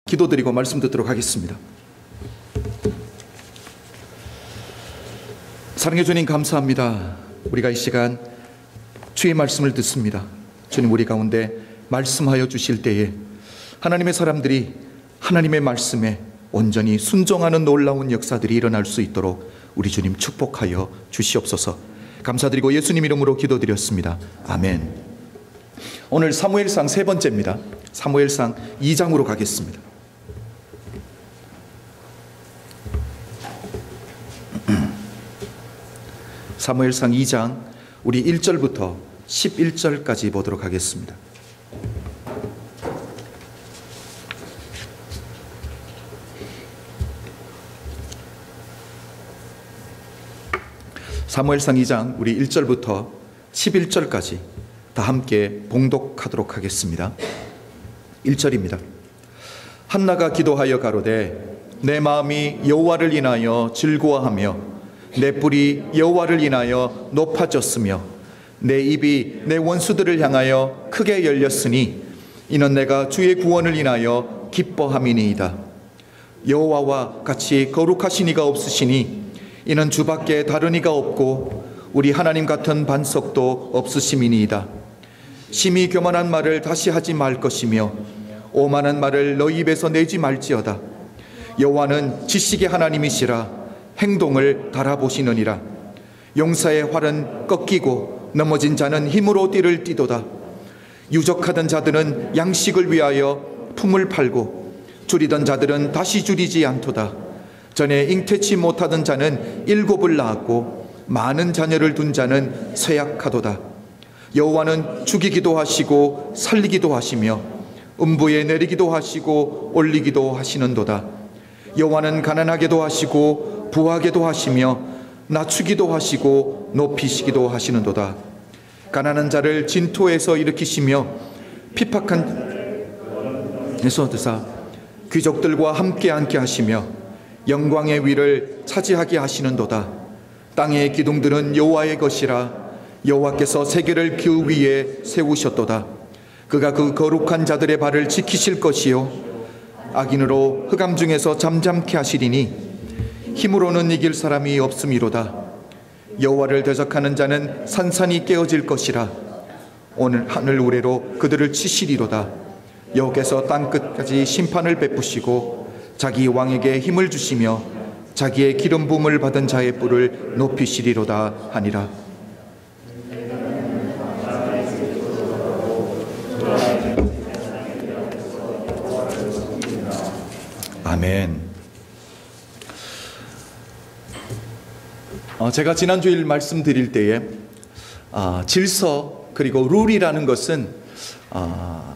기도드리고 말씀 듣도록 하겠습니다. 사랑해 주님, 감사합니다. 우리가 이 시간 주의 말씀을 듣습니다. 주님, 우리 가운데 말씀하여 주실 때에 하나님의 사람들이 하나님의 말씀에 온전히 순종하는 놀라운 역사들이 일어날 수 있도록 우리 주님 축복하여 주시옵소서. 감사드리고 예수님 이름으로 기도드렸습니다. 아멘. 오늘 사무엘상 세 번째입니다. 사무엘상 2장으로 가겠습니다. 사무엘상 2장 우리 1절부터 11절까지 보도록 하겠습니다. 사무엘상 2장 우리 1절부터 11절까지 다 함께 봉독하도록 하겠습니다. 1절입니다. 한나가 기도하여 가로되 내 마음이 여호와를 인하여 즐거워하며 내 뿔이 여호와를 인하여 높아졌으며 내 입이 내 원수들을 향하여 크게 열렸으니 이는 내가 주의 구원을 인하여 기뻐함이니이다. 여호와와 같이 거룩하신 이가 없으시니 이는 주밖에 다른 이가 없고 우리 하나님 같은 반석도 없으심이니이다. 심히 교만한 말을 다시 하지 말 것이며 오만한 말을 너희 입에서 내지 말지어다. 여호와는 지식의 하나님이시라 행동을 달아보시느니라. 용사의 활은 꺾이고 넘어진 자는 힘으로 띠를 띠도다. 유적하던 자들은 양식을 위하여 품을 팔고 줄이던 자들은 다시 줄이지 않도다. 전에 잉태치 못하던 자는 7을 낳았고 많은 자녀를 둔 자는 쇠약하도다. 여호와는 죽이기도 하시고 살리기도 하시며 음부에 내리기도 하시고 올리기도 하시는도다. 여호와는 가난하게도 하시고 부하게도 하시며 낮추기도 하시고 높이시기도 하시는도다. 가난한 자를 진토에서 일으키시며 핍박한 에서 드사 귀족들과 함께 앉게 하시며 영광의 위를 차지하게 하시는도다. 땅의 기둥들은 여호와의 것이라 여호와께서 세계를 그 위에 세우셨도다. 그가 그 거룩한 자들의 발을 지키실 것이요 악인으로 흑암 중에서 잠잠케 하시리니 힘으로는 이길 사람이 없음이로다. 여호와를 대적하는 자는 산산이 깨어질 것이라 오늘 하늘 우레로 그들을 치시리로다. 여호와께서 땅끝까지 심판을 베푸시고 자기 왕에게 힘을 주시며 자기의 기름 부음을 받은 자의 뿔을 높이시리로다 하니라. 아멘. 제가 지난주일 말씀드릴 때에 질서 그리고 룰이라는 것은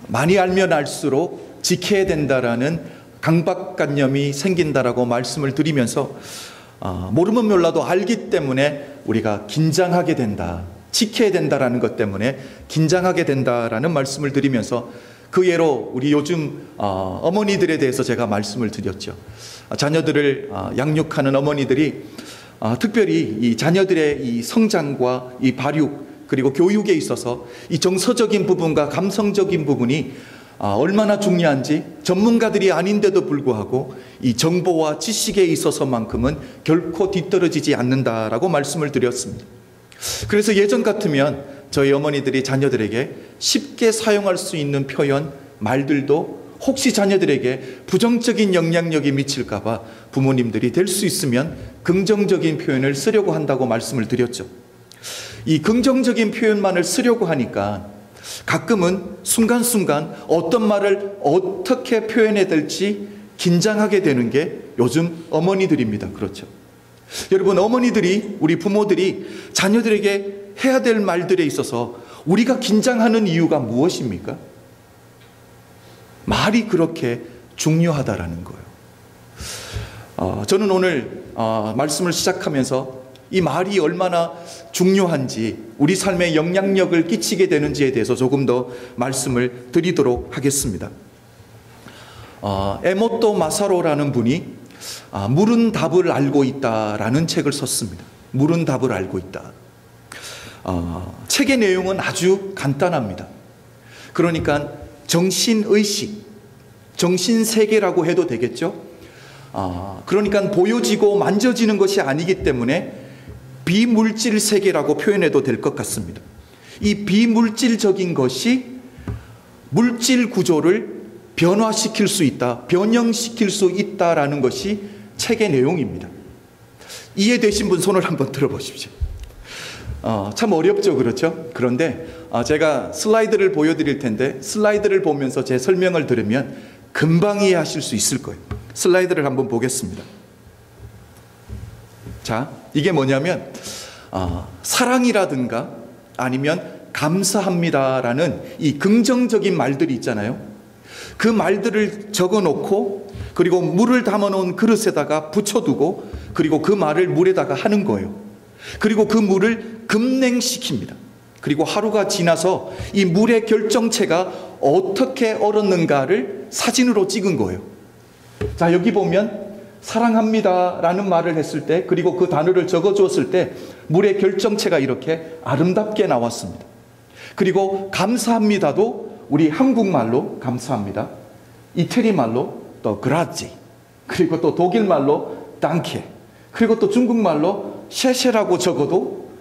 많이 알면 알수록 지켜야 된다라는 강박관념이 생긴다라고 말씀을 드리면서 모르면 몰라도 알기 때문에 우리가 긴장하게 된다, 지켜야 된다라는 것 때문에 긴장하게 된다라는 말씀을 드리면서 그 예로 우리 요즘 어머니들에 대해서 제가 말씀을 드렸죠. 자녀들을 양육하는 어머니들이 특별히 이 자녀들의 이 성장과 이 발육 그리고 교육에 있어서 이 정서적인 부분과 감성적인 부분이 얼마나 중요한지 전문가들이 아닌데도 불구하고 이 정보와 지식에 있어서만큼은 결코 뒤떨어지지 않는다라고 말씀을 드렸습니다. 그래서 예전 같으면 저희 어머니들이 자녀들에게 쉽게 사용할 수 있는 표현, 말들도 혹시 자녀들에게 부정적인 영향력이 미칠까 봐 부모님들이 될 수 있으면 긍정적인 표현을 쓰려고 한다고 말씀을 드렸죠. 이 긍정적인 표현만을 쓰려고 하니까 가끔은 순간순간 어떤 말을 어떻게 표현해야 될지 긴장하게 되는 게 요즘 어머니들입니다. 그렇죠? 여러분, 어머니들이, 우리 부모들이 자녀들에게 해야 될 말들에 있어서 우리가 긴장하는 이유가 무엇입니까? 말이 그렇게 중요하다라는 거예요. 저는 오늘 말씀을 시작하면서 이 말이 얼마나 중요한지, 우리 삶에 영향력을 끼치게 되는지에 대해서 조금 더 말씀을 드리도록 하겠습니다. 에모토 마사로라는 분이 물은 답을 알고 있다라는 책을 썼습니다. 물은 답을 알고 있다. 책의 내용은 아주 간단합니다. 그러니까 정신의식, 정신세계라고 해도 되겠죠. 그러니까 보여지고 만져지는 것이 아니기 때문에 비물질 세계라고 표현해도 될 것 같습니다. 이 비물질적인 것이 물질 구조를 변화시킬 수 있다, 변형시킬 수 있다라는 것이 책의 내용입니다. 이해되신 분 손을 한번 들어보십시오. 참 어렵죠, 그렇죠? 그런데 제가 슬라이드를 보여드릴 텐데 슬라이드를 보면서 제 설명을 들으면 금방 이해하실 수 있을 거예요. 슬라이드를 한번 보겠습니다. 자, 이게 뭐냐면 사랑이라든가 아니면 감사합니다라는 이 긍정적인 말들이 있잖아요. 그 말들을 적어놓고 그리고 물을 담아놓은 그릇에다가 붙여두고 그리고 그 말을 물에다가 하는 거예요. 그리고 그 물을 급냉시킵니다. 그리고 하루가 지나서 이 물의 결정체가 어떻게 얼었는가를 사진으로 찍은 거예요. 자, 여기 보면 사랑합니다 라는 말을 했을 때 그리고 그 단어를 적어주었을 때 물의 결정체가 이렇게 아름답게 나왔습니다. 그리고 감사합니다도 우리 한국말로 감사합니다, 이태리 말로 또 그라지, 그리고 또 독일 말로 danke, 그리고 또 중국말로 셰셰라고 적어도,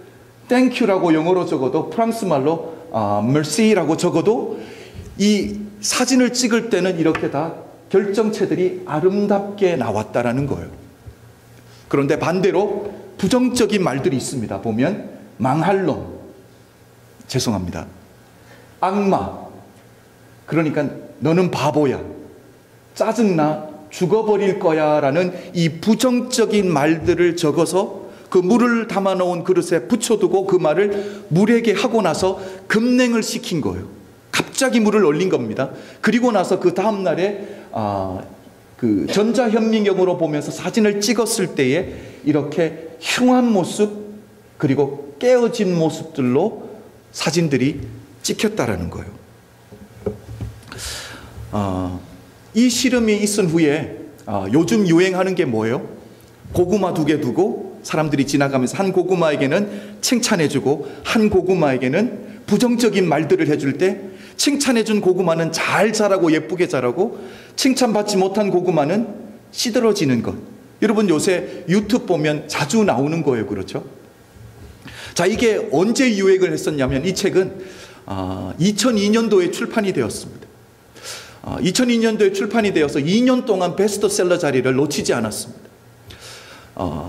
땡큐라고 영어로 적어도, 프랑스 말로 merci라고 적어도 이 사진을 찍을 때는 이렇게 다 결정체들이 아름답게 나왔다라는 거예요. 그런데 반대로 부정적인 말들이 있습니다. 보면 망할 놈, 죄송합니다, 악마, 그러니까 너는 바보야, 짜증나, 죽어버릴 거야 라는 이 부정적인 말들을 적어서 그 물을 담아놓은 그릇에 붙여두고 그 말을 물에게 하고 나서 급냉을 시킨 거예요. 갑자기 물을 얼린 겁니다. 그리고 나서 그 다음날에 그 전자현미경으로 보면서 사진을 찍었을 때에 이렇게 흉한 모습 그리고 깨어진 모습들로 사진들이 찍혔다라는 거예요. 이 실험이 있은 후에 요즘 유행하는 게 뭐예요? 고구마 2개 두고 사람들이 지나가면서 한 고구마에게는 칭찬해주고 한 고구마에게는 부정적인 말들을 해줄 때 칭찬해준 고구마는 잘 자라고 예쁘게 자라고 칭찬받지 못한 고구마는 시들어지는 것. 여러분 요새 유튜브 보면 자주 나오는 거예요, 그렇죠? 자, 이게 언제 유행을 했었냐면 이 책은 2002년도에 출판이 되었습니다. 2002년도에 출판이 되어서 2년 동안 베스트셀러 자리를 놓치지 않았습니다.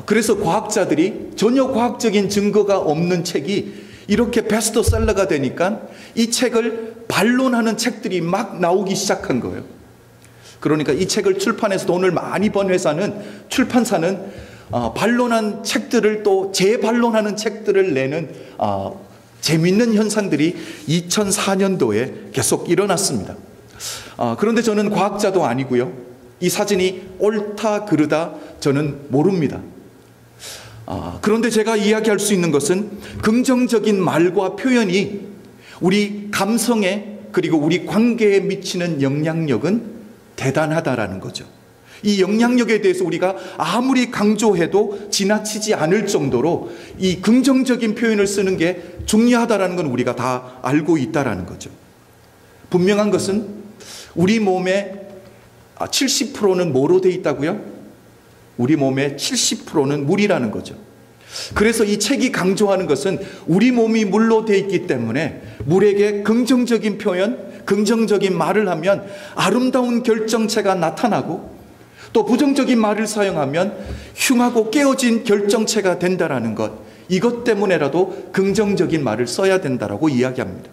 그래서 과학자들이 전혀 과학적인 증거가 없는 책이 이렇게 베스트셀러가 되니까 이 책을 반론하는 책들이 막 나오기 시작한 거예요. 그러니까 이 책을 출판해서 돈을 많이 번 출판사는 반론한 책들을 또 재반론하는 책들을 내는 재미있는 현상들이 2004년도에 계속 일어났습니다. 그런데 저는 과학자도 아니고요, 이 사진이 옳다 그르다 저는 모릅니다. 그런데 제가 이야기할 수 있는 것은 긍정적인 말과 표현이 우리 감성에 그리고 우리 관계에 미치는 영향력은 대단하다라는 거죠. 이 영향력에 대해서 우리가 아무리 강조해도 지나치지 않을 정도로 이 긍정적인 표현을 쓰는 게 중요하다라는 건 우리가 다 알고 있다라는 거죠. 분명한 것은 우리 몸의 70%는 뭐로 돼 있다고요? 우리 몸의 70%는 물이라는 거죠. 그래서 이 책이 강조하는 것은 우리 몸이 물로 돼 있기 때문에 물에게 긍정적인 표현, 긍정적인 말을 하면 아름다운 결정체가 나타나고 또 부정적인 말을 사용하면 흉하고 깨어진 결정체가 된다라는 것, 이것 때문에라도 긍정적인 말을 써야 된다라고 이야기합니다.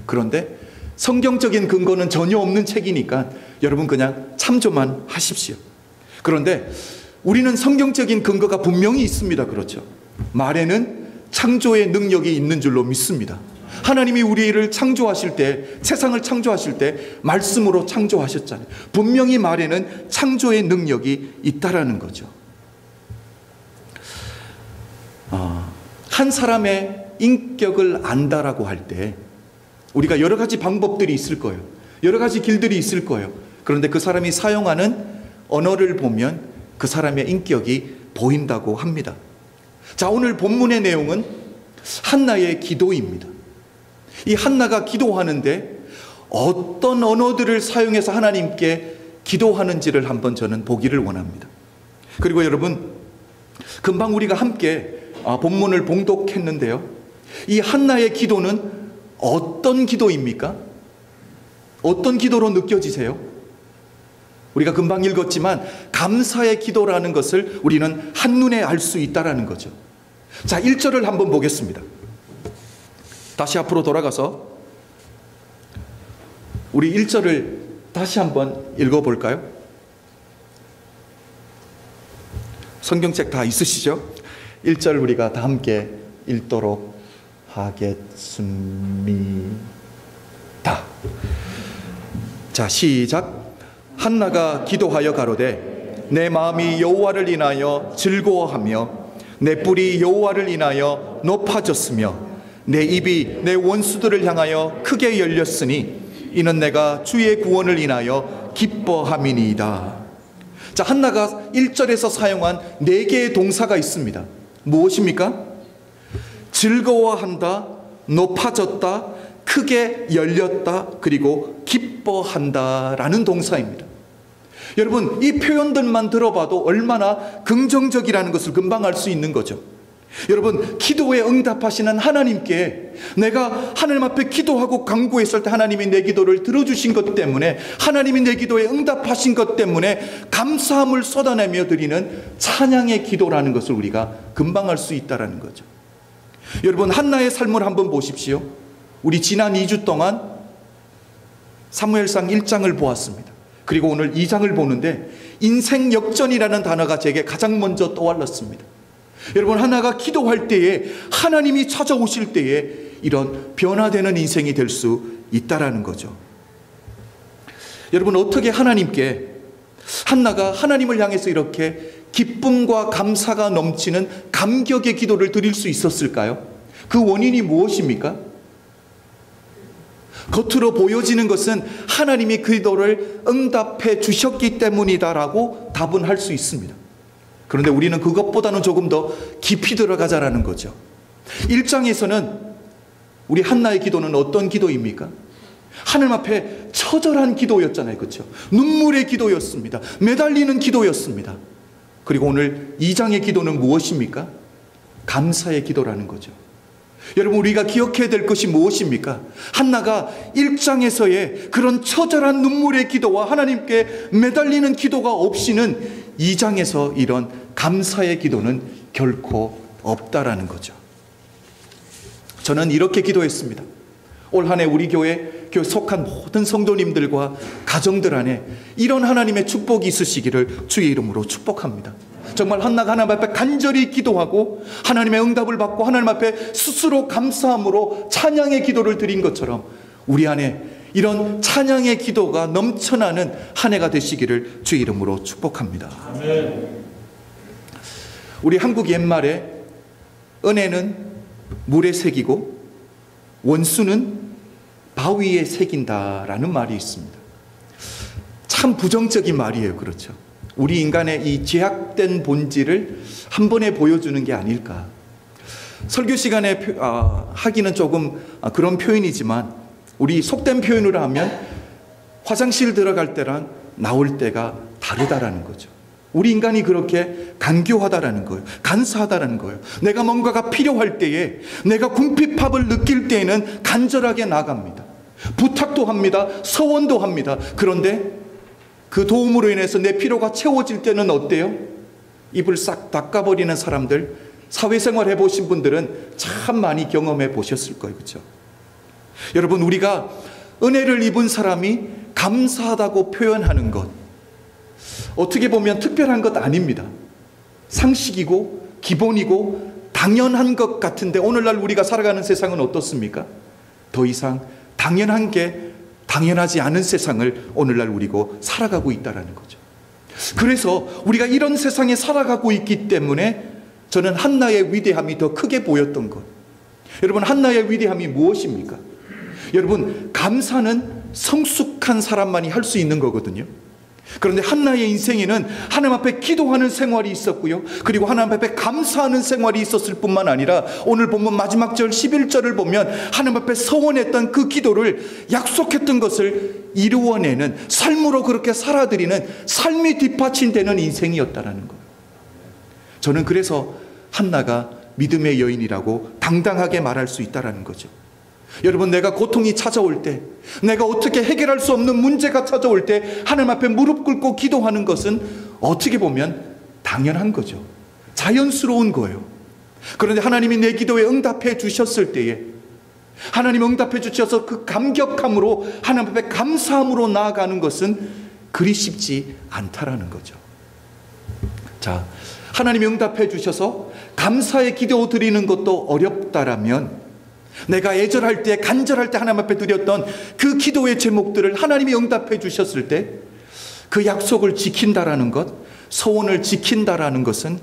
그런데 성경적인 근거는 전혀 없는 책이니까 여러분 그냥 참조만 하십시오. 그런데 우리는 성경적인 근거가 분명히 있습니다. 그렇죠? 말에는 창조의 능력이 있는 줄로 믿습니다. 하나님이 우리를 창조하실 때, 세상을 창조하실 때 말씀으로 창조하셨잖아요. 분명히 말에는 창조의 능력이 있다라는 거죠. 한 사람의 인격을 안다라고 할 때 우리가 여러 가지 방법들이 있을 거예요. 여러 가지 길들이 있을 거예요. 그런데 그 사람이 사용하는 언어를 보면 그 사람의 인격이 보인다고 합니다. 자, 오늘 본문의 내용은 한나의 기도입니다. 이 한나가 기도하는데 어떤 언어들을 사용해서 하나님께 기도하는지를 한번 저는 보기를 원합니다. 그리고 여러분, 금방 우리가 함께 본문을 봉독했는데요, 이 한나의 기도는 어떤 기도입니까? 어떤 기도로 느껴지세요? 우리가 금방 읽었지만 감사의 기도라는 것을 우리는 한눈에 알 수 있다는 거죠. 자, 1절을 한번 보겠습니다. 다시 앞으로 돌아가서 우리 1절을 다시 한번 읽어볼까요? 성경책 다 있으시죠? 1절 우리가 다 함께 읽도록 하겠습니다. 자, 시작. 한나가 기도하여 가로되 내 마음이 여호와를 인하여 즐거워하며 내 뿔이 여호와를 인하여 높아졌으며 내 입이 내 원수들을 향하여 크게 열렸으니 이는 내가 주의 구원을 인하여 기뻐함이니이다. 자, 한나가 1절에서 사용한 4개의 동사가 있습니다. 무엇입니까? 즐거워한다, 높아졌다, 크게 열렸다, 그리고 기뻐한다라는 동사입니다. 여러분, 이 표현들만 들어봐도 얼마나 긍정적이라는 것을 금방 알 수 있는 거죠. 여러분, 기도에 응답하시는 하나님께 내가 하나님 앞에 기도하고 간구했을 때 하나님이 내 기도를 들어주신 것 때문에, 하나님이 내 기도에 응답하신 것 때문에 감사함을 쏟아내며 드리는 찬양의 기도라는 것을 우리가 금방 알 수 있다는 거죠. 여러분, 한나의 삶을 한번 보십시오. 우리 지난 2주 동안 사무엘상 1장을 보았습니다. 그리고 오늘 2장을 보는데 인생 역전이라는 단어가 제게 가장 먼저 떠올랐습니다. 여러분, 한나가 기도할 때에, 하나님이 찾아오실 때에 이런 변화되는 인생이 될 수 있다라는 거죠. 여러분, 어떻게 하나님께 한나가 하나님을 향해서 이렇게 기쁨과 감사가 넘치는 감격의 기도를 드릴 수 있었을까요? 그 원인이 무엇입니까? 겉으로 보여지는 것은 하나님이 그 기도를 응답해 주셨기 때문이다라고 답은 할 수 있습니다. 그런데 우리는 그것보다는 조금 더 깊이 들어가자라는 거죠. 1장에서는 우리 한나의 기도는 어떤 기도입니까? 하나님 앞에 처절한 기도였잖아요. 그렇죠? 눈물의 기도였습니다. 매달리는 기도였습니다. 그리고 오늘 2장의 기도는 무엇입니까? 감사의 기도라는 거죠. 여러분, 우리가 기억해야 될 것이 무엇입니까? 한나가 1장에서의 그런 처절한 눈물의 기도와 하나님께 매달리는 기도가 없이는 2장에서 이런 감사의 기도는 결코 없다라는 거죠. 저는 이렇게 기도했습니다. 올 한 해 우리 교회 속한 모든 성도님들과 가정들 안에 이런 하나님의 축복이 있으시기를 주의 이름으로 축복합니다. 정말 한나가 하나님 앞에 간절히 기도하고 하나님의 응답을 받고 하나님 앞에 스스로 감사함으로 찬양의 기도를 드린 것처럼 우리 안에 이런 찬양의 기도가 넘쳐나는 한 해가 되시기를 주의 이름으로 축복합니다. 아멘. 우리 한국 옛말에 은혜는 물에 새기고 원수는 바위에 새긴다라는 말이 있습니다. 참 부정적인 말이에요. 그렇죠? 우리 인간의 이 죄악된 본질을 한 번에 보여주는 게 아닐까. 설교 시간에 하기는 조금 그런 표현이지만 우리 속된 표현으로 하면 화장실 들어갈 때랑 나올 때가 다르다라는 거죠. 우리 인간이 그렇게 간교하다라는 거예요. 간사하다라는 거예요. 내가 뭔가가 필요할 때에, 내가 궁핍함을 느낄 때에는 간절하게 나갑니다. 부탁도 합니다. 서원도 합니다. 그런데 그 도움으로 인해서 내 필요가 채워질 때는 어때요? 입을 싹 닦아버리는 사람들, 사회생활 해보신 분들은 참 많이 경험해 보셨을 거예요. 그렇죠? 여러분, 우리가 은혜를 입은 사람이 감사하다고 표현하는 것, 어떻게 보면 특별한 것 아닙니다. 상식이고 기본이고 당연한 것 같은데 오늘날 우리가 살아가는 세상은 어떻습니까? 더 이상 당연한 게 당연하지 않은 세상을 오늘날 우리고 살아가고 있다는 거죠. 그래서 우리가 이런 세상에 살아가고 있기 때문에 저는 한나의 위대함이 더 크게 보였던 것. 여러분, 한나의 위대함이 무엇입니까? 여러분, 감사는 성숙한 사람만이 할 수 있는 거거든요. 그런데 한나의 인생에는 하나님 앞에 기도하는 생활이 있었고요, 그리고 하나님 앞에 감사하는 생활이 있었을 뿐만 아니라 오늘 본문 마지막 절 11절을 보면 하나님 앞에 서원했던 그 기도를, 약속했던 것을 이루어내는, 삶으로 그렇게 살아들이는, 삶이 뒷받침되는 인생이었다라는 거예요. 저는 그래서 한나가 믿음의 여인이라고 당당하게 말할 수 있다라는 거죠. 여러분, 내가 고통이 찾아올 때, 내가 어떻게 해결할 수 없는 문제가 찾아올 때 하나님 앞에 무릎 꿇고 기도하는 것은 어떻게 보면 당연한 거죠. 자연스러운 거예요. 그런데 하나님이 내 기도에 응답해 주셨을 때에, 하나님 응답해 주셔서 그 감격함으로 하나님 앞에 감사함으로 나아가는 것은 그리 쉽지 않다라는 거죠. 자, 하나님이 응답해 주셔서 감사의 기도 드리는 것도 어렵다라면, 내가 애절할 때, 간절할 때 하나님 앞에 드렸던 그 기도의 제목들을 하나님이 응답해 주셨을 때 그 약속을 지킨다라는 것, 소원을 지킨다라는 것은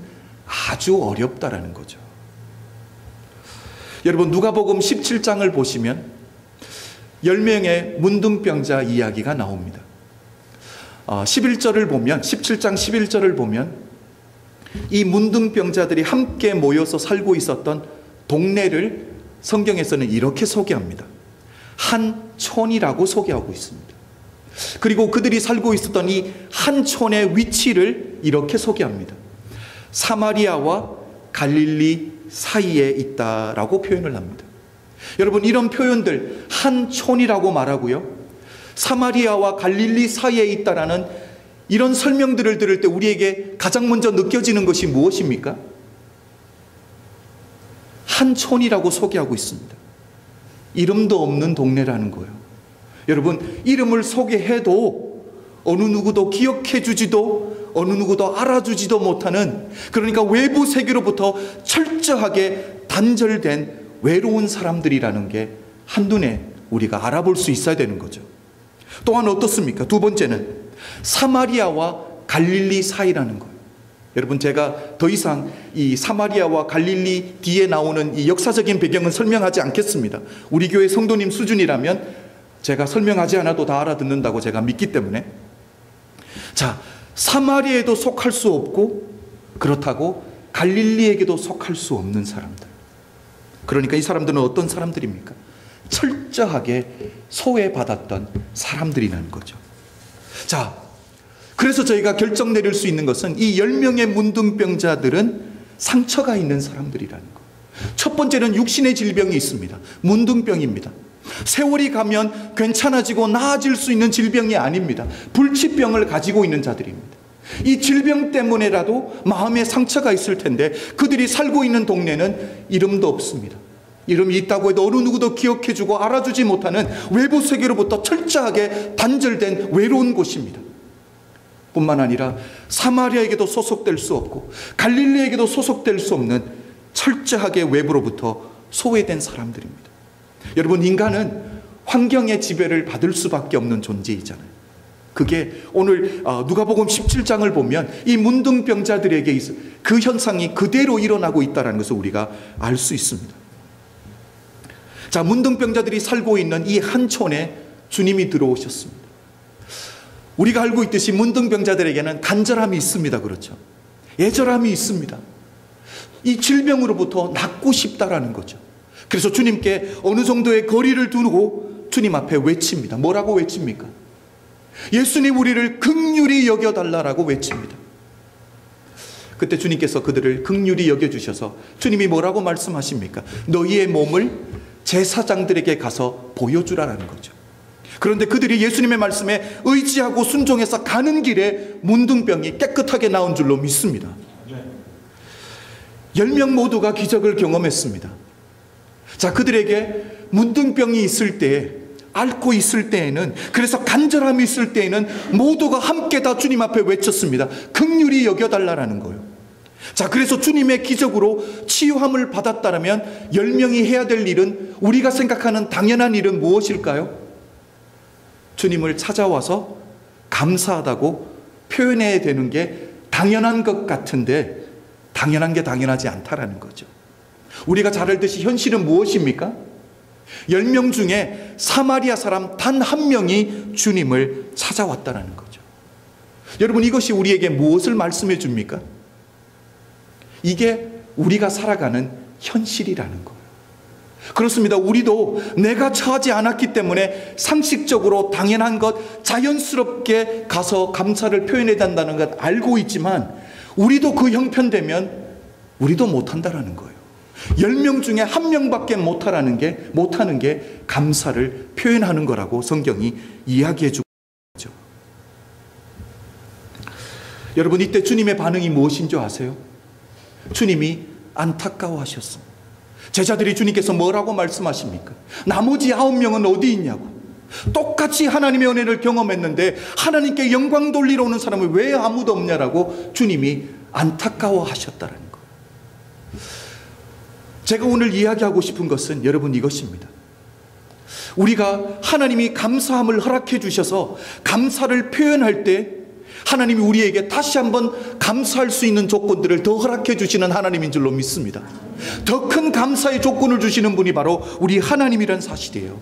아주 어렵다라는 거죠. 여러분, 누가복음 17장을 보시면 10명의 문둥병자 이야기가 나옵니다. 11절을 보면, 17장 11절을 보면 이 문둥병자들이 함께 모여서 살고 있었던 동네를 성경에서는 이렇게 소개합니다. 한촌이라고 소개하고 있습니다. 그리고 그들이 살고 있었던 이 한촌의 위치를 이렇게 소개합니다. 사마리아와 갈릴리 사이에 있다라고 표현을 합니다. 여러분, 이런 표현들, 한촌이라고 말하고요, 사마리아와 갈릴리 사이에 있다라는 이런 설명들을 들을 때 우리에게 가장 먼저 느껴지는 것이 무엇입니까? 한촌이라고 소개하고 있습니다. 이름도 없는 동네라는 거예요. 여러분, 이름을 소개해도 어느 누구도 기억해 주지도, 어느 누구도 알아주지도 못하는, 그러니까 외부 세계로부터 철저하게 단절된 외로운 사람들이라는 게 한눈에 우리가 알아볼 수 있어야 되는 거죠. 또한 어떻습니까? 두 번째는 사마리아와 갈릴리 사이라는 거예요. 여러분, 제가 더 이상 이 사마리아와 갈릴리 뒤에 나오는 이 역사적인 배경은 설명하지 않겠습니다. 우리 교회 성도님 수준이라면 제가 설명하지 않아도 다 알아듣는다고 제가 믿기 때문에. 자, 사마리아에도 속할 수 없고, 그렇다고 갈릴리에게도 속할 수 없는 사람들. 그러니까 이 사람들은 어떤 사람들입니까? 철저하게 소외받았던 사람들이라는 거죠. 자, 그래서 저희가 결정 내릴 수 있는 것은 이 10명의 문둥병자들은 상처가 있는 사람들이라는 거. 첫 번째는 육신의 질병이 있습니다. 문둥병입니다. 세월이 가면 괜찮아지고 나아질 수 있는 질병이 아닙니다. 불치병을 가지고 있는 자들입니다. 이 질병 때문에라도 마음에 상처가 있을 텐데 그들이 살고 있는 동네는 이름도 없습니다. 이름이 있다고 해도 어느 누구도 기억해주고 알아주지 못하는 외부 세계로부터 철저하게 단절된 외로운 곳입니다. 뿐만 아니라 사마리아에게도 소속될 수 없고 갈릴리에게도 소속될 수 없는 철저하게 외부로부터 소외된 사람들입니다. 여러분, 인간은 환경의 지배를 받을 수밖에 없는 존재이잖아요. 그게 오늘 누가복음 17장을 보면 이 문둥병자들에게 그 현상이 그대로 일어나고 있다는 것을 우리가 알 수 있습니다. 자, 문둥병자들이 살고 있는 이 한촌에 주님이 들어오셨습니다. 우리가 알고 있듯이 문둥병자들에게는 간절함이 있습니다. 그렇죠? 애절함이 있습니다. 이 질병으로부터 낫고 싶다라는 거죠. 그래서 주님께 어느 정도의 거리를 두고 주님 앞에 외칩니다. 뭐라고 외칩니까? 예수님, 우리를 긍휼히 여겨달라라고 외칩니다. 그때 주님께서 그들을 긍휼히 여겨주셔서 주님이 뭐라고 말씀하십니까? 너희의 몸을 제사장들에게 가서 보여주라라는 거죠. 그런데 그들이 예수님의 말씀에 의지하고 순종해서 가는 길에 문둥병이 깨끗하게 나온 줄로 믿습니다. 10명 모두가 기적을 경험했습니다. 자, 그들에게 문둥병이 있을 때, 앓고 있을 때에는, 그래서 간절함이 있을 때에는 모두가 함께 다 주님 앞에 외쳤습니다. 긍휼히 여겨달라는 거예요. 자, 그래서 주님의 기적으로 치유함을 받았다면 10명이 해야 될 일은, 우리가 생각하는 당연한 일은 무엇일까요? 주님을 찾아와서 감사하다고 표현해야 되는 게 당연한 것 같은데 당연한 게 당연하지 않다라는 거죠. 우리가 잘 알듯이 현실은 무엇입니까? 10명 중에 사마리아 사람 단 한 명이 주님을 찾아왔다는 거죠. 여러분, 이것이 우리에게 무엇을 말씀해 줍니까? 이게 우리가 살아가는 현실이라는 거예요. 그렇습니다. 우리도 내가 처하지 않았기 때문에 상식적으로 당연한 것, 자연스럽게 가서 감사를 표현해야 된다는 것 알고 있지만, 우리도 그 형편되면 우리도 못한다라는 거예요. 10명 중에 1명밖에 못하는 게 감사를 표현하는 거라고 성경이 이야기해 주고 있죠. 여러분, 이때 주님의 반응이 무엇인 줄 아세요? 주님이 안타까워하셨습니다. 제자들이 주님께서 뭐라고 말씀하십니까? 나머지 9명은 어디 있냐고. 똑같이 하나님의 은혜를 경험했는데 하나님께 영광 돌리러 오는 사람은 왜 아무도 없냐라고 주님이 안타까워하셨다는 거예요. 제가 오늘 이야기하고 싶은 것은 여러분 이것입니다. 우리가 하나님이 감사함을 허락해 주셔서 감사를 표현할 때 하나님이 우리에게 다시 한번 감사할 수 있는 조건들을 더 허락해 주시는 하나님인 줄로 믿습니다. 더 큰 감사의 조건을 주시는 분이 바로 우리 하나님이란 사실이에요.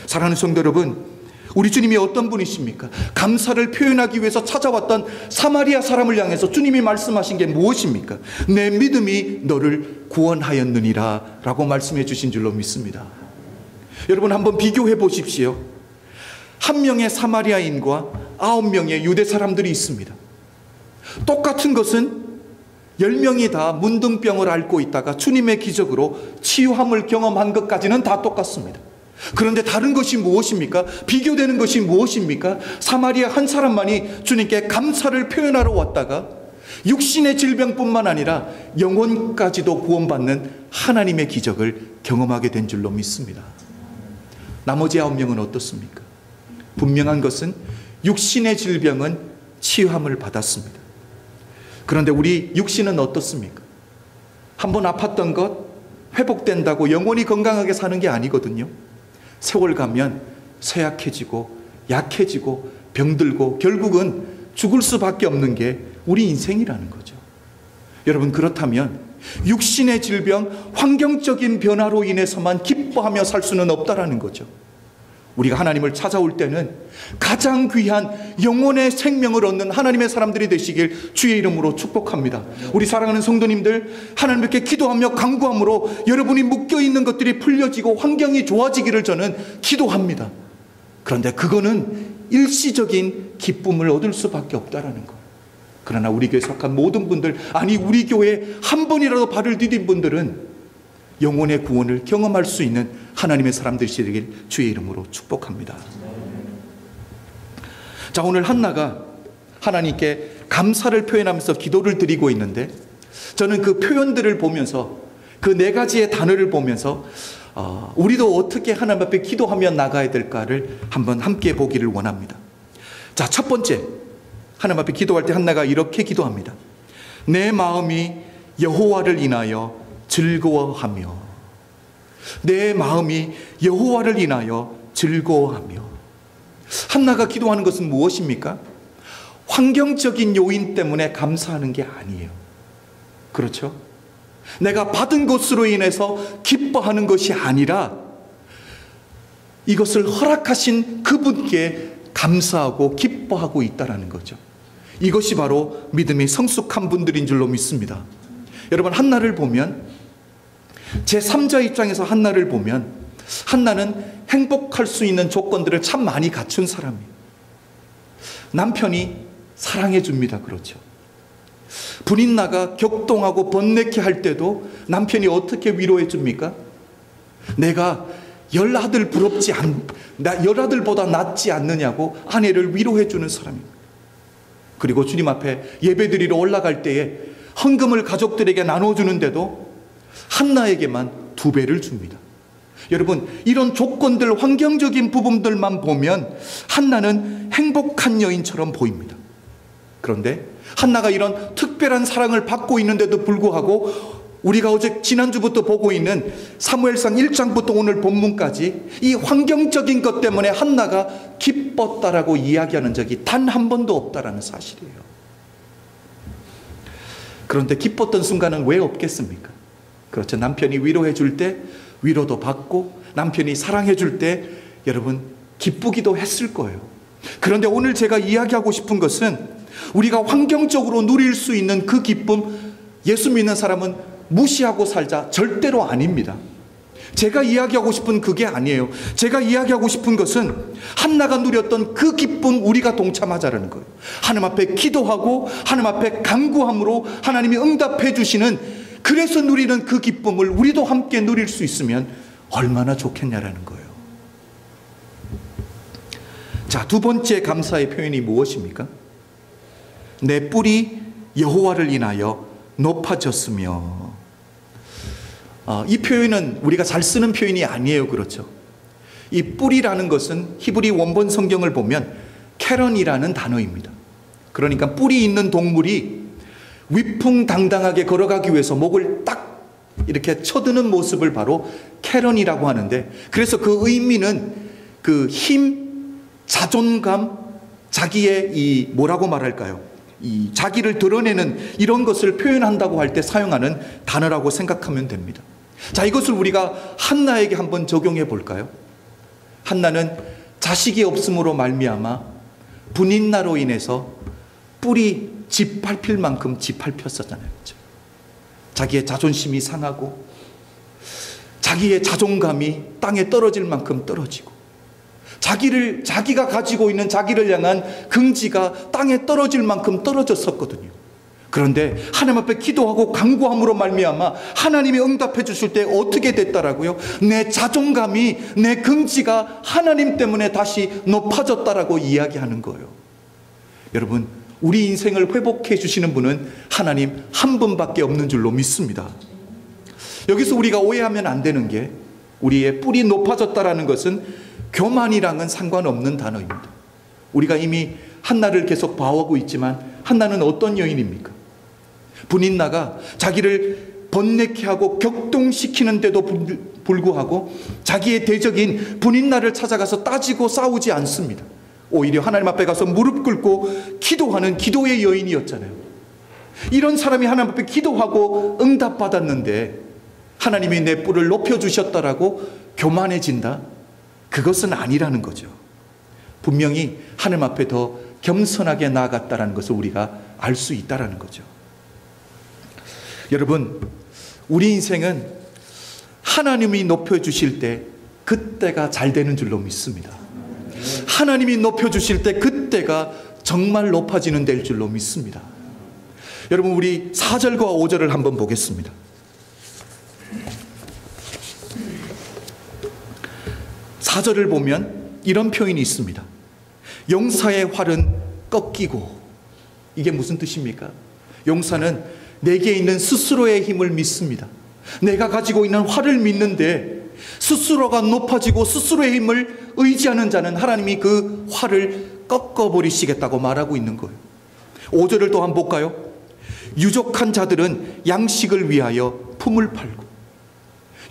사랑하는 성도 여러분, 우리 주님이 어떤 분이십니까? 감사를 표현하기 위해서 찾아왔던 사마리아 사람을 향해서 주님이 말씀하신 게 무엇입니까? 내 믿음이 너를 구원하였느니라 라고 말씀해 주신 줄로 믿습니다. 여러분, 한번 비교해 보십시오. 1명의 사마리아인과 9명의 유대 사람들이 있습니다. 똑같은 것은 10명이 다 문둥병을 앓고 있다가 주님의 기적으로 치유함을 경험한 것까지는 다 똑같습니다. 그런데 다른 것이 무엇입니까? 비교되는 것이 무엇입니까? 사마리아 한 사람만이 주님께 감사를 표현하러 왔다가 육신의 질병뿐만 아니라 영혼까지도 구원받는 하나님의 기적을 경험하게 된 줄로 믿습니다. 나머지 9명은 어떻습니까? 분명한 것은 육신의 질병은 치유함을 받았습니다. 그런데 우리 육신은 어떻습니까? 한번 아팠던 것 회복된다고 영원히 건강하게 사는 게 아니거든요. 세월 가면 쇠약해지고 약해지고 병들고 결국은 죽을 수밖에 없는 게 우리 인생이라는 거죠. 여러분, 그렇다면 육신의 질병, 환경적인 변화로 인해서만 기뻐하며 살 수는 없다라는 거죠. 우리가 하나님을 찾아올 때는 가장 귀한 영혼의 생명을 얻는 하나님의 사람들이 되시길 주의 이름으로 축복합니다. 우리 사랑하는 성도님들, 하나님께 기도하며 간구함으로 여러분이 묶여있는 것들이 풀려지고 환경이 좋아지기를 저는 기도합니다. 그런데 그거는 일시적인 기쁨을 얻을 수밖에 없다라는 거예요. 그러나 우리 교회에 속한 모든 분들, 아니 우리 교회에 한 번이라도 발을 디딘 분들은 영혼의 구원을 경험할 수 있는 하나님의 사람들이 되길 주의 이름으로 축복합니다. 자, 오늘 한나가 하나님께 감사를 표현하면서 기도를 드리고 있는데, 저는 그 표현들을 보면서 그 4가지의 단어를 보면서 우리도 어떻게 하나님 앞에 기도하며 나가야 될까를 한번 함께 보기를 원합니다. 자, 첫 번째, 하나님 앞에 기도할 때 한나가 이렇게 기도합니다. 내 마음이 여호와를 인하여 즐거워하며, 내 마음이 여호와를 인하여 즐거워하며. 한나가 기도하는 것은 무엇입니까? 환경적인 요인 때문에 감사하는 게 아니에요. 그렇죠? 내가 받은 것으로 인해서 기뻐하는 것이 아니라 이것을 허락하신 그분께 감사하고 기뻐하고 있다는 거죠. 이것이 바로 믿음이 성숙한 분들인 줄로 믿습니다. 여러분, 한나를 보면, 제3자 입장에서 한나를 보면, 한나는 행복할 수 있는 조건들을 참 많이 갖춘 사람이에요. 남편이 사랑해 줍니다. 그렇죠? 분인나가 격동하고 번뇌케 할 때도 남편이 어떻게 위로해 줍니까? 내가 10아들 부럽지 않, 10아들보다 낫지 않느냐고 아내를 위로해 주는 사람입니다. 그리고 주님 앞에 예배드리러 올라갈 때에 헌금을 가족들에게 나눠주는데도 한나에게만 2배를 줍니다. 여러분, 이런 조건들, 환경적인 부분들만 보면 한나는 행복한 여인처럼 보입니다. 그런데 한나가 이런 특별한 사랑을 받고 있는데도 불구하고 우리가 어제 지난주부터 보고 있는 사무엘상 1장부터 오늘 본문까지 이 환경적인 것 때문에 한나가 기뻤다라고 이야기하는 적이 단 한 번도 없다라는 사실이에요. 그런데 기뻤던 순간은 왜 없겠습니까? 그렇죠. 남편이 위로해 줄 때 위로도 받고, 남편이 사랑해 줄 때 여러분 기쁘기도 했을 거예요. 그런데 오늘 제가 이야기하고 싶은 것은 우리가 환경적으로 누릴 수 있는 그 기쁨, 예수 믿는 사람은 무시하고 살자 절대로 아닙니다. 제가 이야기하고 싶은 그게 아니에요. 제가 이야기하고 싶은 것은 한나가 누렸던 그 기쁨, 우리가 동참하자라는 거예요. 하나님 앞에 기도하고 하나님 앞에 간구함으로 하나님이 응답해 주시는, 그래서 누리는 그 기쁨을 우리도 함께 누릴 수 있으면 얼마나 좋겠냐라는 거예요. 자, 두 번째 감사의 표현이 무엇입니까? 내 뿔이 여호와를 인하여 높아졌으며. 이 표현은 우리가 잘 쓰는 표현이 아니에요. 그렇죠? 이 뿔이라는 것은 히브리 원본 성경을 보면 캐런이라는 단어입니다. 그러니까 뿔이 있는 동물이 위풍당당하게 걸어가기 위해서 목을 딱 이렇게 쳐드는 모습을 바로 캐런이라고 하는데, 그래서 그 의미는 그 힘, 자존감, 자기의 이 뭐라고 말할까요? 이 자기를 드러내는 이런 것을 표현한다고 할 때 사용하는 단어라고 생각하면 됩니다. 자, 이것을 우리가 한나에게 한번 적용해 볼까요? 한나는 자식이 없음으로 말미암아 분인나로 인해서 뿔이 짓밟힐 만큼 짓밟혔었잖아요. 그렇죠? 자기의 자존심이 상하고 자기의 자존감이 땅에 떨어질 만큼 떨어지고 자기가 가지고 있는 자기를 향한 긍지가 땅에 떨어질 만큼 떨어졌었거든요. 그런데 하나님 앞에 기도하고 간구함으로 말미암아 하나님이 응답해 주실 때 어떻게 됐다라고요? 내 자존감이, 내 긍지가 하나님 때문에 다시 높아졌다라고 이야기하는 거예요. 여러분, 우리 인생을 회복해 주시는 분은 하나님 한 분밖에 없는 줄로 믿습니다. 여기서 우리가 오해하면 안 되는 게, 우리의 뿔이 높아졌다라는 것은 교만이랑은 상관없는 단어입니다. 우리가 이미 한나를 계속 봐오고 있지만 한나는 어떤 여인입니까? 분인나가 자기를 번뇌케 하고 격동시키는데도 불구하고 자기의 대적인 분인나를 찾아가서 따지고 싸우지 않습니다. 오히려 하나님 앞에 가서 무릎 꿇고 기도하는 기도의 여인이었잖아요. 이런 사람이 하나님 앞에 기도하고 응답받았는데 하나님이 내 뿔을 높여주셨다라고 교만해진다? 그것은 아니라는 거죠. 분명히 하나님 앞에 더 겸손하게 나아갔다는 것을 우리가 알 수 있다는 거죠. 여러분, 우리 인생은 하나님이 높여주실 때 그때가 잘 되는 줄로 믿습니다. 하나님이 높여주실 때 그때가 정말 높아지는 될 줄로 믿습니다. 여러분, 우리 4절과 5절을 한번 보겠습니다. 4절을 보면 이런 표현이 있습니다. 용사의 활은 꺾이고. 이게 무슨 뜻입니까? 용사는 내게 있는 스스로의 힘을 믿습니다. 내가 가지고 있는 활을 믿는데 스스로가 높아지고 스스로의 힘을 의지하는 자는 하나님이 그 활을 꺾어버리시겠다고 말하고 있는 거예요. 5절을 또 한번 볼까요? 유족한 자들은 양식을 위하여 품을 팔고.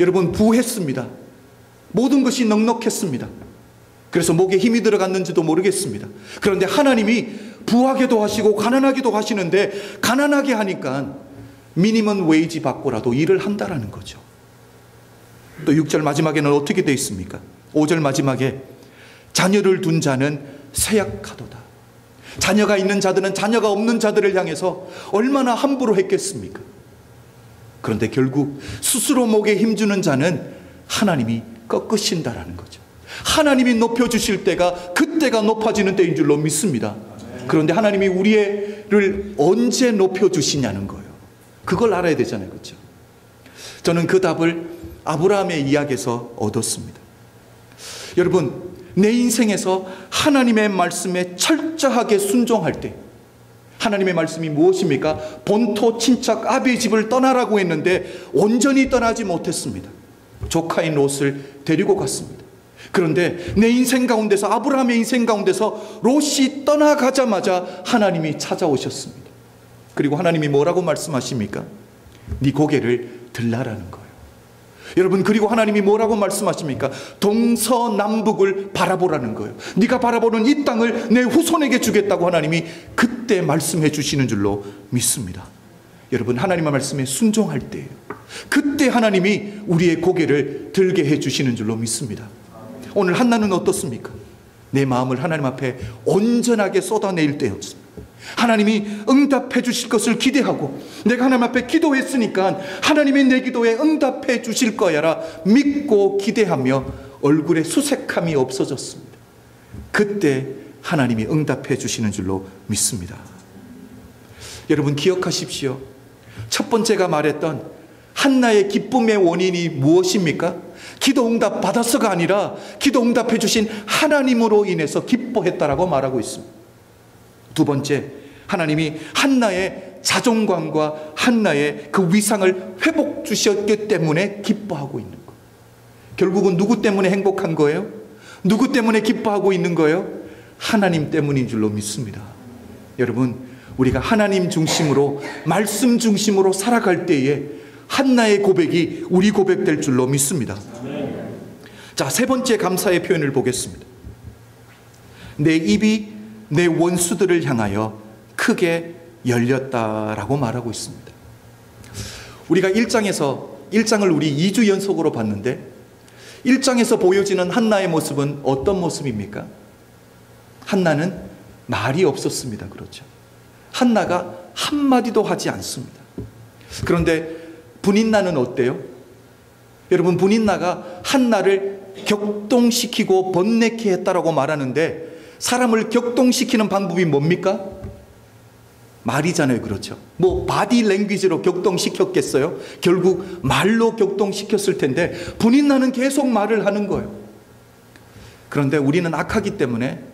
여러분, 부했습니다. 모든 것이 넉넉했습니다. 그래서 목에 힘이 들어갔는지도 모르겠습니다. 그런데 하나님이 부하게도 하시고 가난하게도 하시는데, 가난하게 하니까 미니멈 웨이지 받고라도 일을 한다라는 거죠. 또 6절 마지막에는 어떻게 되어 있습니까? 5절 마지막에 자녀를 둔 자는 쇠약하도다. 자녀가 있는 자들은 자녀가 없는 자들을 향해서 얼마나 함부로 했겠습니까? 그런데 결국 스스로 목에 힘주는 자는 하나님이 꺾으신다라는 거죠. 하나님이 높여주실 때가 그때가 높아지는 때인 줄로 믿습니다. 그런데 하나님이 우리를 언제 높여주시냐는 거예요. 그걸 알아야 되잖아요. 그렇죠? 저는 그 답을 아브라함의 이야기에서 얻었습니다. 여러분, 내 인생에서 하나님의 말씀에 철저하게 순종할 때, 하나님의 말씀이 무엇입니까? 본토 친척 아비의 집을 떠나라고 했는데 온전히 떠나지 못했습니다. 조카인 롯을 데리고 갔습니다. 그런데 내 인생 가운데서, 아브라함의 인생 가운데서 롯이 떠나가자마자 하나님이 찾아오셨습니다. 그리고 하나님이 뭐라고 말씀하십니까? 네 고개를 들라라는 거예요. 여러분, 그리고 하나님이 뭐라고 말씀하십니까? 동서남북을 바라보라는 거예요. 네가 바라보는 이 땅을 내 후손에게 주겠다고 하나님이 그때 말씀해 주시는 줄로 믿습니다. 여러분, 하나님의 말씀에 순종할 때예요. 그때 하나님이 우리의 고개를 들게 해 주시는 줄로 믿습니다. 오늘 한나는 어떻습니까? 내 마음을 하나님 앞에 온전하게 쏟아낼 때였습니다. 하나님이 응답해 주실 것을 기대하고 내가 하나님 앞에 기도했으니까 하나님이 내 기도에 응답해 주실 거야라 믿고 기대하며 얼굴에 수색함이 없어졌습니다. 그때 하나님이 응답해 주시는 줄로 믿습니다. 여러분 기억하십시오. 첫 번째가 말했던 한나의 기쁨의 원인이 무엇입니까? 기도 응답 받아서가 아니라 기도 응답해 주신 하나님으로 인해서 기뻐했다라고 말하고 있습니다. 두 번째, 하나님이 한나의 자존감과 한나의 그 위상을 회복 주셨기 때문에 기뻐하고 있는 거예요. 결국은 누구 때문에 행복한 거예요? 누구 때문에 기뻐하고 있는 거예요? 하나님 때문인 줄로 믿습니다. 여러분, 우리가 하나님 중심으로 말씀 중심으로 살아갈 때에 한나의 고백이 우리 고백될 줄로 믿습니다. 자, 세 번째 감사의 표현을 보겠습니다. 내 입이 내 원수들을 향하여 크게 열렸다라고 말하고 있습니다. 우리가 1장을 우리 2주 연속으로 봤는데 1장에서 보여지는 한나의 모습은 어떤 모습입니까? 한나는 말이 없었습니다. 그렇죠. 한나가 한마디도 하지 않습니다. 그런데 분인나는 어때요? 여러분, 분인나가 한나를 격동시키고 번뇌케 했다라고 말하는데 사람을 격동시키는 방법이 뭡니까? 말이잖아요. 그렇죠. 뭐 바디 랭귀지로 격동시켰겠어요? 결국 말로 격동시켰을 텐데 분인나는 계속 말을 하는 거예요. 그런데 우리는 악하기 때문에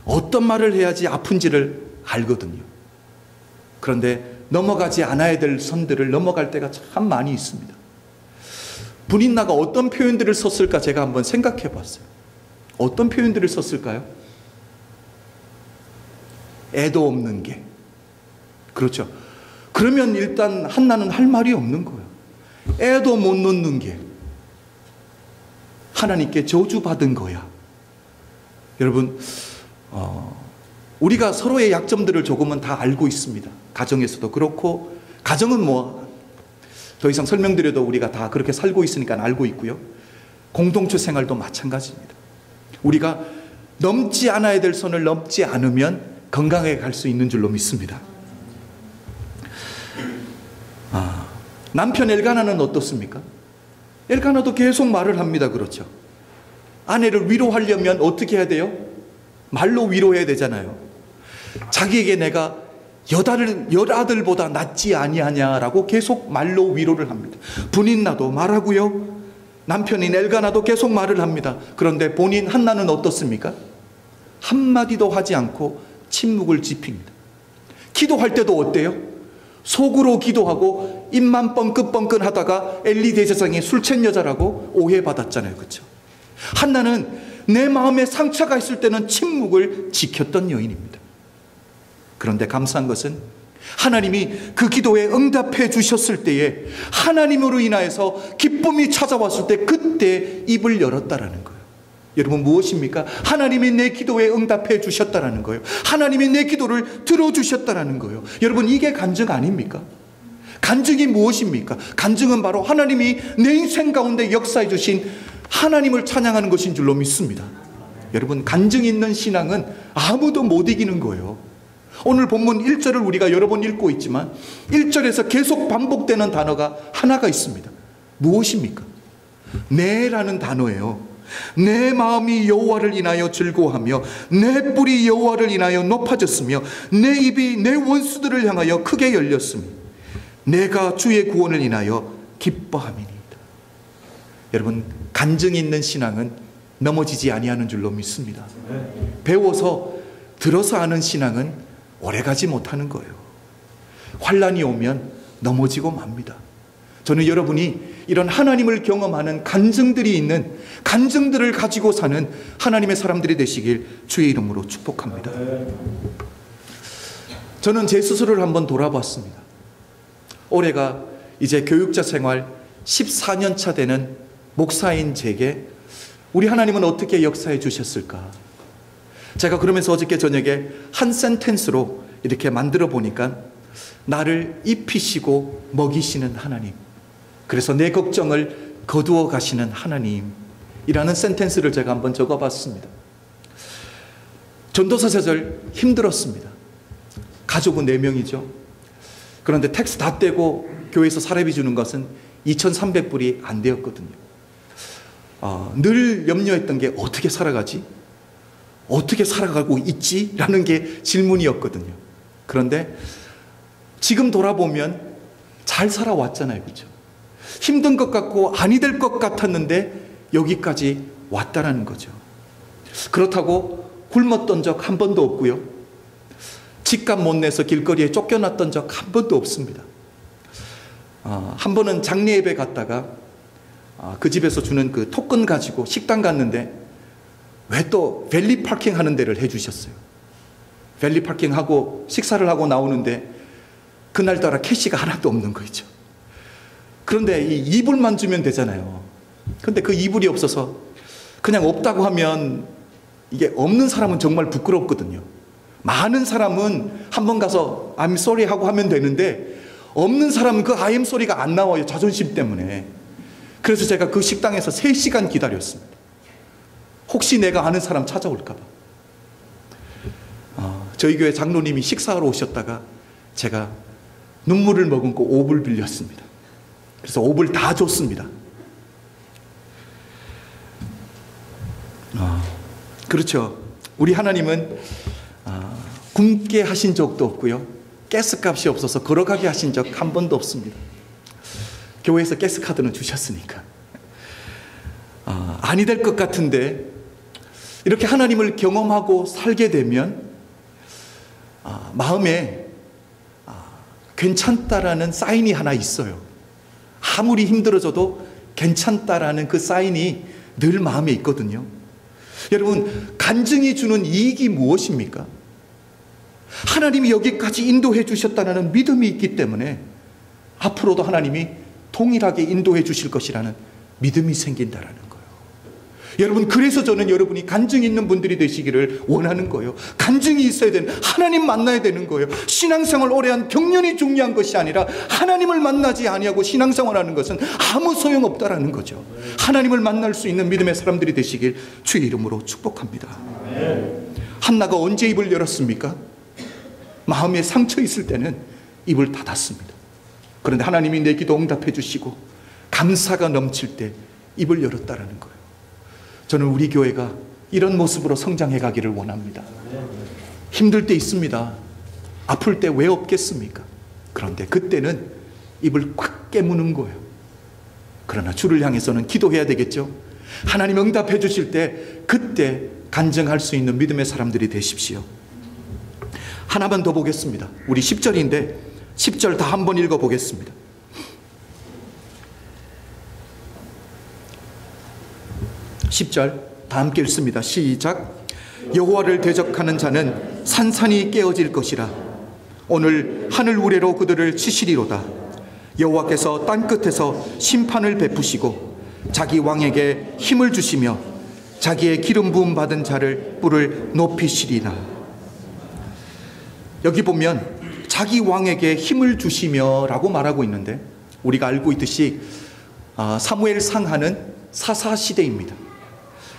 어떤 말을 해야지 아픈지를 알거든요. 그런데 넘어가지 않아야 될 선들을 넘어갈 때가 참 많이 있습니다. 분인나가 어떤 표현들을 썼을까 제가 한번 생각해 봤어요. 어떤 표현들을 썼을까요? 애도 없는 게. 그렇죠. 그러면 일단 한나는 할 말이 없는 거예요. 애도 못 놓는 게 하나님께 저주받은 거야. 여러분, 우리가 서로의 약점들을 조금은 다 알고 있습니다. 가정에서도 그렇고, 가정은 뭐 더 이상 설명드려도 우리가 다 그렇게 살고 있으니까 알고 있고요. 공동체 생활도 마찬가지입니다. 우리가 넘지 않아야 될 선을 넘지 않으면 건강하게 갈 수 있는 줄로 믿습니다. 남편 엘가나는 어떻습니까? 엘가나도 계속 말을 합니다. 그렇죠. 아내를 위로하려면 어떻게 해야 돼요? 말로 위로해야 되잖아요. 자기에게 내가 여아들보다 낫지 아니하냐라고 계속 말로 위로를 합니다. 분인나도 말하고요. 남편인 엘가나도 계속 말을 합니다. 그런데 본인 한나는 어떻습니까? 한마디도 하지 않고 침묵을 지핍니다. 기도할 때도 어때요? 속으로 기도하고 입만 뻥긋뻥긋 하다가 엘리 대제사장이 술 취한 여자라고 오해받았잖아요. 그렇죠? 한나는 내 마음에 상처가 있을 때는 침묵을 지켰던 여인입니다. 그런데 감사한 것은 하나님이 그 기도에 응답해 주셨을 때에 하나님으로 인하여서 기쁨이 찾아왔을 때 그때 입을 열었다라는 거예요. 여러분, 무엇입니까? 하나님이 내 기도에 응답해 주셨다라는 거예요. 하나님이 내 기도를 들어주셨다라는 거예요. 여러분, 이게 간증 아닙니까? 간증이 무엇입니까? 간증은 바로 하나님이 내 인생 가운데 역사해 주신 하나님을 찬양하는 것인 줄로 믿습니다. 여러분, 간증 있는 신앙은 아무도 못 이기는 거예요. 오늘 본문 1절을 우리가 여러 번 읽고 있지만 1절에서 계속 반복되는 단어가 하나가 있습니다. 무엇입니까? 내라는 단어예요. 내 마음이 여호와를 인하여 즐거워하며 내 뿔이 여호와를 인하여 높아졌으며 내 입이 내 원수들을 향하여 크게 열렸으며 내가 주의 구원을 인하여 기뻐함이니이다. 여러분, 간증이 있는 신앙은 넘어지지 아니하는 줄로 믿습니다. 배워서 들어서 아는 신앙은 오래가지 못하는 거예요. 환난이 오면 넘어지고 맙니다. 저는 여러분이 이런 하나님을 경험하는 간증들이 있는 간증들을 가지고 사는 하나님의 사람들이 되시길 주의 이름으로 축복합니다. 저는 제 스스로를 한번 돌아봤습니다. 올해가 이제 교육자 생활 14년 차 되는 목사인 제게 우리 하나님은 어떻게 역사해 주셨을까? 제가 그러면서 어저께 저녁에 한 센텐스로 이렇게 만들어 보니까 나를 입히시고 먹이시는 하나님, 그래서 내 걱정을 거두어 가시는 하나님이라는 센텐스를 제가 한번 적어봤습니다. 전도사 시절 힘들었습니다. 가족은 4명이죠. 그런데 텍스 다 떼고 교회에서 사례비 주는 것은 2,300불이 안 되었거든요. 늘 염려했던 게 어떻게 살아가지? 어떻게 살아가고 있지? 라는 게 질문이었거든요. 그런데 지금 돌아보면 잘 살아왔잖아요. 그렇죠? 힘든 것 같고 아니 될 것 같았는데 여기까지 왔다라는 거죠. 그렇다고 굶었던 적 한 번도 없고요. 집값 못 내서 길거리에 쫓겨났던 적 한 번도 없습니다. 한 번은 장례 예배 갔다가 그 집에서 주는 그 토큰 가지고 식당 갔는데 왜 또 밸리 파킹 하는 데를 해주셨어요. 밸리 파킹하고 식사를 하고 나오는데 그날따라 캐시가 하나도 없는 거죠. 그런데 이 이불만 주면 되잖아요. 그런데 그 이불이 없어서 그냥 없다고 하면 이게 없는 사람은 정말 부끄럽거든요. 많은 사람은 한번 가서 I'm sorry 하고 하면 되는데 없는 사람은 그 I am sorry가 안 나와요. 자존심 때문에. 그래서 제가 그 식당에서 3시간 기다렸습니다. 혹시 내가 아는 사람 찾아올까 봐. 저희 교회 장로님이 식사하러 오셨다가 제가 눈물을 머금고 5불 빌렸습니다. 그래서 5불 다 줬습니다. 그렇죠. 우리 하나님은 굶게 하신 적도 없고요. 가스값이 없어서 걸어가게 하신 적 한 번도 없습니다. 교회에서 가스카드는 주셨으니까. 아니 될 것 같은데 이렇게 하나님을 경험하고 살게 되면 마음에 괜찮다라는 사인이 하나 있어요. 아무리 힘들어져도 괜찮다라는 그 사인이 늘 마음에 있거든요. 여러분, 간증이 주는 이익이 무엇입니까? 하나님이 여기까지 인도해 주셨다는 믿음이 있기 때문에 앞으로도 하나님이 동일하게 인도해 주실 것이라는 믿음이 생긴다라는 거예요. 여러분, 그래서 저는 여러분이 간증이 있는 분들이 되시기를 원하는 거예요. 간증이 있어야 되는, 하나님 만나야 되는 거예요. 신앙생활 오래 한 경륜이 중요한 것이 아니라 하나님을 만나지 아니하고 신앙생활하는 것은 아무 소용없다라는 거죠. 하나님을 만날 수 있는 믿음의 사람들이 되시길 주의 이름으로 축복합니다. 한나가 언제 입을 열었습니까? 마음에 상처 있을 때는 입을 닫았습니다. 그런데 하나님이 내 기도 응답해 주시고 감사가 넘칠 때 입을 열었다라는 거예요. 저는 우리 교회가 이런 모습으로 성장해 가기를 원합니다. 힘들 때 있습니다. 아플 때 왜 없겠습니까? 그런데 그때는 입을 꽉 깨무는 거예요. 그러나 주를 향해서는 기도해야 되겠죠. 하나님 응답해 주실 때 그때 간증할 수 있는 믿음의 사람들이 되십시오. 하나만 더 보겠습니다. 우리 10절인데 10절 다 한번 읽어보겠습니다. 10절 다 함께 읽습니다. 시작. 여호와를 대적하는 자는 산산이 깨어질 것이라. 오늘 하늘 우레로 그들을 치시리로다. 여호와께서 땅끝에서 심판을 베푸시고 자기 왕에게 힘을 주시며 자기의 기름 부음 받은 자를 뿔을 높이시리라. 여기 보면 자기 왕에게 힘을 주시며 라고 말하고 있는데, 우리가 알고 있듯이 사무엘 상하는 사사시대입니다.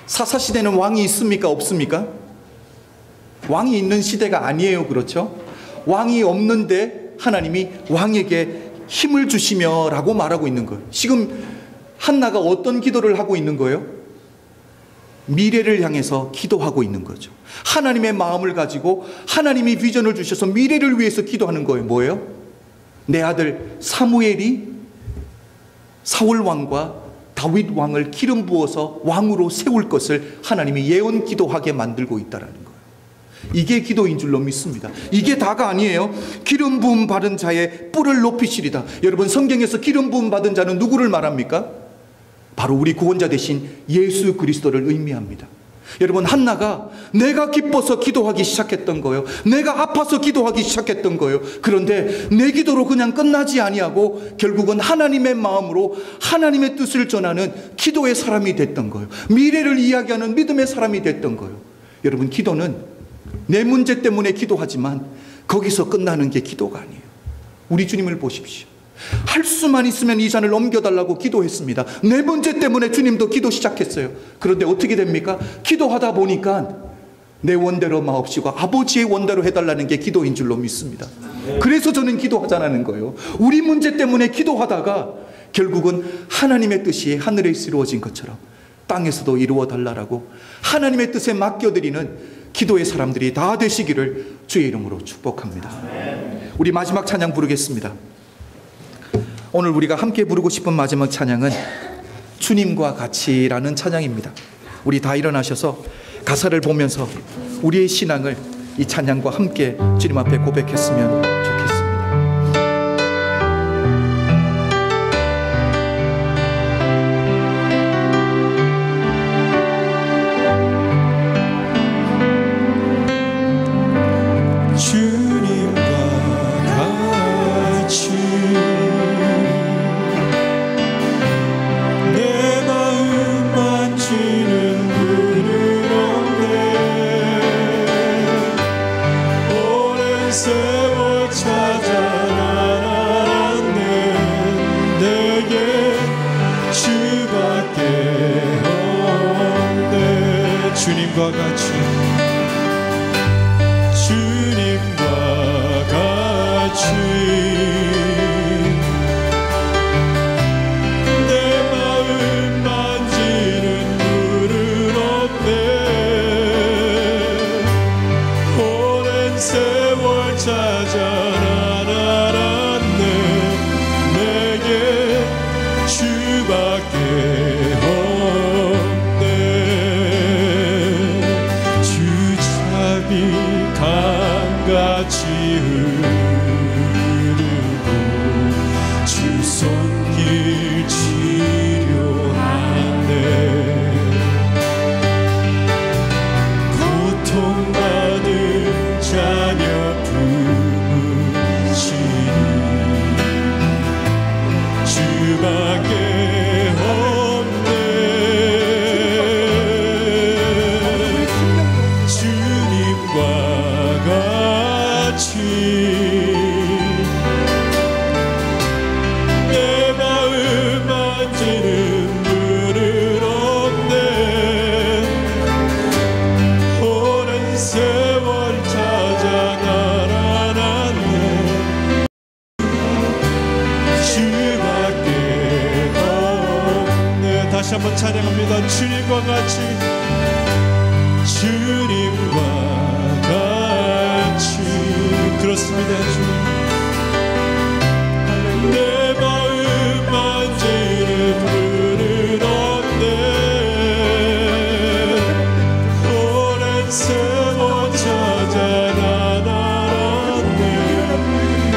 사사시대는 왕이 있습니까? 없습니까? 왕이 있는 시대가 아니에요. 그렇죠? 왕이 없는데 하나님이 왕에게 힘을 주시며 라고 말하고 있는 거예요. 지금 한나가 어떤 기도를 하고 있는 거예요? 미래를 향해서 기도하고 있는 거죠. 하나님의 마음을 가지고 하나님이 비전을 주셔서 미래를 위해서 기도하는 거예요. 뭐예요? 내 아들 사무엘이 사울 왕과 다윗 왕을 기름 부어서 왕으로 세울 것을 하나님이 예언 기도하게 만들고 있다는 거예요. 이게 기도인 줄로 믿습니다. 이게 다가 아니에요. 기름 부음 받은 자의 뿔을 높이시리다. 여러분, 성경에서 기름 부음 받은 자는 누구를 말합니까? 바로 우리 구원자 되신 예수 그리스도를 의미합니다. 여러분, 한나가 내가 기뻐서 기도하기 시작했던 거예요. 내가 아파서 기도하기 시작했던 거예요. 그런데 내 기도로 그냥 끝나지 아니하고 결국은 하나님의 마음으로 하나님의 뜻을 전하는 기도의 사람이 됐던 거예요. 미래를 이야기하는 믿음의 사람이 됐던 거예요. 여러분, 기도는 내 문제 때문에 기도하지만 거기서 끝나는 게 기도가 아니에요. 우리 주님을 보십시오. 할 수만 있으면 이 잔을 넘겨달라고 기도했습니다. 내 문제 때문에 주님도 기도 시작했어요. 그런데 어떻게 됩니까? 기도하다 보니까 내 원대로 마옵시고 아버지의 원대로 해달라는 게 기도인 줄로 믿습니다. 그래서 저는 기도하자는 거예요. 우리 문제 때문에 기도하다가 결국은 하나님의 뜻이 하늘에서 이루어진 것처럼 땅에서도 이루어 달라라고 하나님의 뜻에 맡겨드리는 기도의 사람들이 다 되시기를 주의 이름으로 축복합니다. 우리 마지막 찬양 부르겠습니다. 오늘 우리가 함께 부르고 싶은 마지막 찬양은 주님과 같이라는 찬양입니다. 우리 다 일어나셔서 가사를 보면서 우리의 신앙을 이 찬양과 함께 주님 앞에 고백했으면 좋겠습니다. 주님과 같이 내 마음 만지는 물은 없네. 오랜 세월 찾아 난 알았네. 내게 주밖에 강같이 흐르고 주 손길 치료하네. 고통받은 자녀 품으시니 주밖에 없네. 주님과 내 마음 만지는 물은 없네. 오랜 세월 찾아 날 알았네. 주밖에 없네. 다시 한번 찬양합니다. 주님과 같이 그렇습니다. 주님 내 마음 만지는 물은 없네. 오랜 세월 찾아 난 알았네.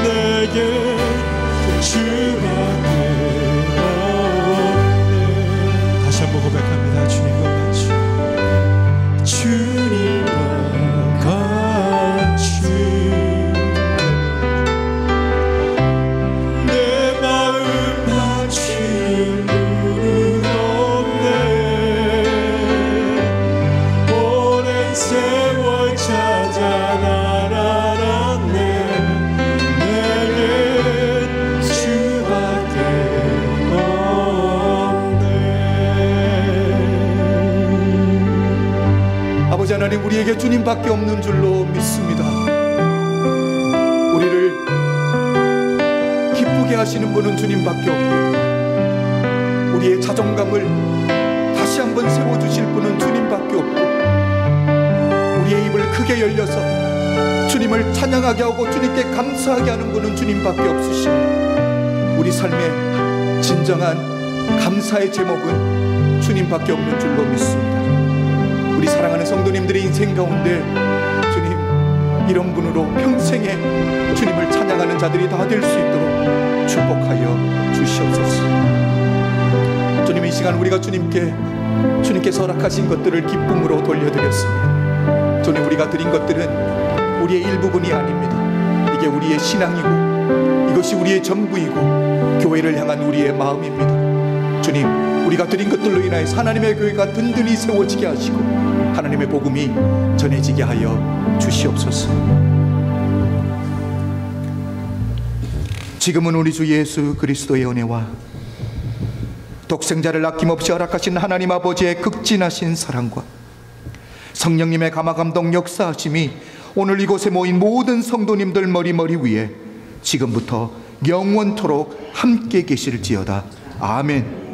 내게 주밖에 없네. 다시 한번 고백합니다. 주님과 같이 주님과 같이 하나님, 우리에게 주님밖에 없는 줄로 믿습니다. 우리를 기쁘게 하시는 분은 주님밖에 없고, 우리의 자존감을 다시 한번 세워주실 분은 주님밖에 없고, 우리의 입을 크게 열려서 주님을 찬양하게 하고 주님께 감사하게 하는 분은 주님밖에 없으시니, 우리 삶의 진정한 감사의 제목은 주님밖에 없는 줄로 믿습니다. 우리 사랑하는 성도님들의 인생 가운데 주님, 이런 분으로 평생에 주님을 찬양하는 자들이 다 될 수 있도록 축복하여 주시옵소서. 주님, 이 시간 우리가 주님께서 허락하신 것들을 기쁨으로 돌려드렸습니다. 주님, 우리가 드린 것들은 우리의 일부분이 아닙니다. 이게 우리의 신앙이고 이것이 우리의 전부이고 교회를 향한 우리의 마음입니다. 주님, 우리가 드린 것들로 인하여 하나님의 교회가 든든히 세워지게 하시고 하나님의 복음이 전해지게 하여 주시옵소서. 지금은 우리 주 예수 그리스도의 은혜와 독생자를 아낌없이 허락하신 하나님 아버지의 극진하신 사랑과 성령님의 감화감동 역사하심이 오늘 이곳에 모인 모든 성도님들 머리 위에 지금부터 영원토록 함께 계실지어다. 아멘.